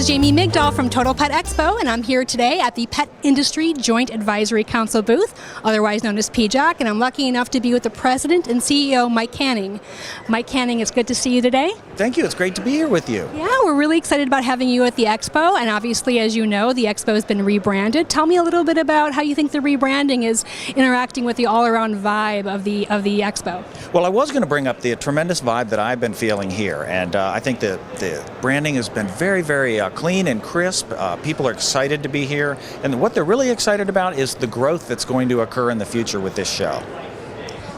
is Jamie Migdal from Total Pet Expo, and I'm here today at the Pet Industry Joint Advisory Council booth, otherwise known as PIJAC, and I'm lucky enough to be with the President and CEO, Mike Canning. Mike Canning, it's good to see you today. Thank you. It's great to be here with you. Yeah, we're really excited about having you at the Expo, and obviously, as you know, the Expo has been rebranded. Tell me a little bit about how you think the rebranding is interacting with the all-around vibe of the Expo. Well, I was going to bring up the tremendous vibe that I've been feeling here, and I think the branding has been very, very clean and crisp. People are excited to be here, and what they're really excited about is the growth that's going to occur in the future with this show.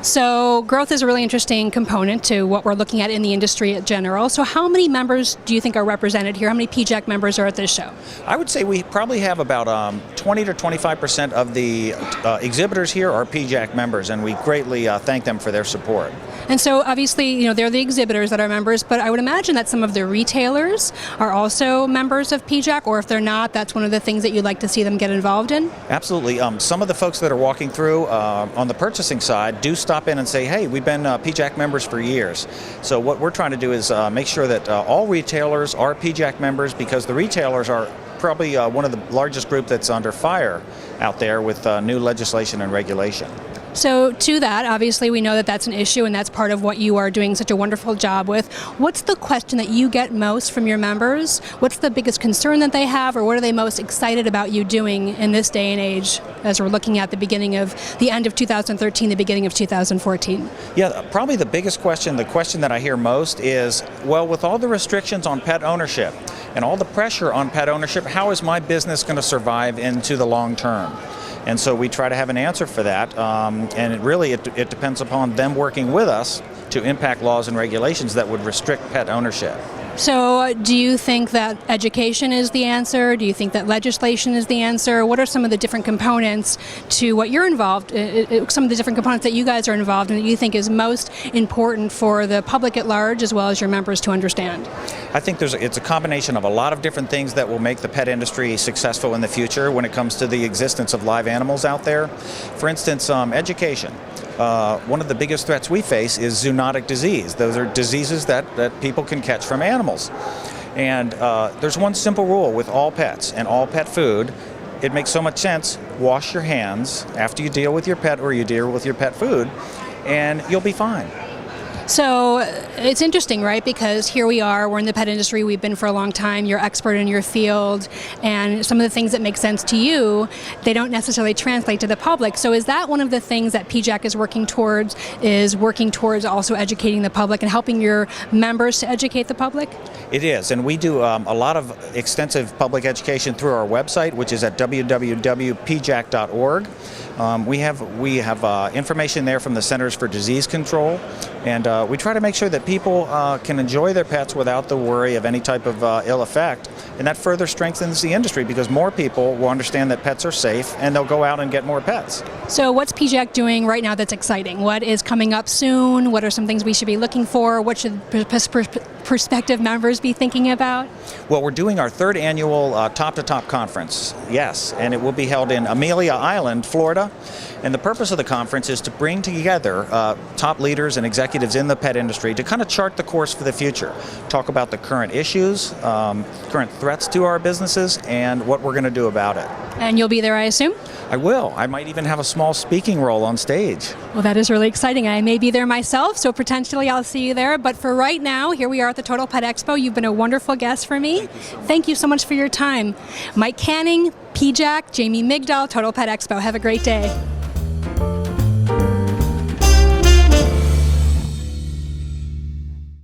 So growth is a really interesting component to what we're looking at in the industry in general. So how many members do you think are represented here? How many PIJAC members are at this show? I would say we probably have about 20 to 25% of the exhibitors here are PIJAC members, and we greatly thank them for their support. And so obviously, you know, they're the exhibitors that are members, but I would imagine that some of the retailers are also members of PIJAC, or if they're not, that's one of the things that you'd like to see them get involved in? Absolutely. Some of the folks that are walking through on the purchasing side do stop in and say, hey, we've been PIJAC members for years. So what we're trying to do is make sure that all retailers are PIJAC members, because the retailers are probably one of the largest group that's under fire out there with new legislation and regulation. So to that, obviously we know that that's an issue, and that's part of what you are doing such a wonderful job with. What's the question that you get most from your members? What's the biggest concern that they have, or what are they most excited about you doing in this day and age as we're looking at the end of 2013, the beginning of 2014? Yeah, probably the biggest question, the question that I hear most is, well, with all the restrictions on pet ownership and all the pressure on pet ownership, how is my business going to survive into the long term? And so we try to have an answer for that, and it depends upon them working with us to impact laws and regulations that would restrict pet ownership. So do you think that education is the answer? Do you think that legislation is the answer? What are some of the different components to what you're involved in, some of the different components that you guys are involved in that you think is most important for the public at large as well as your members to understand? I think it's a combination of a lot of different things that will make the pet industry successful in the future when it comes to the existence of live animals out there. For instance, education. One of the biggest threats we face is zoonotic disease. Those are diseases that people can catch from animals. And there's one simple rule with all pets and all pet food. It makes so much sense. Wash your hands after you deal with your pet or you deal with your pet food, and you'll be fine. So it's interesting, right? Because here we are, we're in the pet industry, we've been for a long time, you're expert in your field, and some of the things that make sense to you, they don't necessarily translate to the public. So is that one of the things that PIJAC is working towards also educating the public and helping your members to educate the public? It is, and we do a lot of extensive public education through our website, which is at www.pijac.org. We have information there from the Centers for Disease Control, and we try to make sure that people can enjoy their pets without the worry of any type of ill effect, and that further strengthens the industry because more people will understand that pets are safe and they'll go out and get more pets. So what's PIJAC doing right now that's exciting? What is coming up soon? What are some things we should be looking for? What should prospective members be thinking about? Well, we're doing our third annual Top to Top conference, yes, and it will be held in Amelia Island, Florida. And the purpose of the conference is to bring together top leaders and executives in the pet industry to kind of chart the course for the future, talk about the current issues, current threats to our businesses, and what we're going to do about it. And you'll be there, I assume? I will. I might even have a small speaking role on stage. Well, that is really exciting. I may be there myself, so potentially I'll see you there. But for right now, here we are at the Total Pet Expo. You've been a wonderful guest for me. Thank you so much for your time. Mike Canning, PIJAC, Jamie Migdal, Total Pet Expo. Have a great day.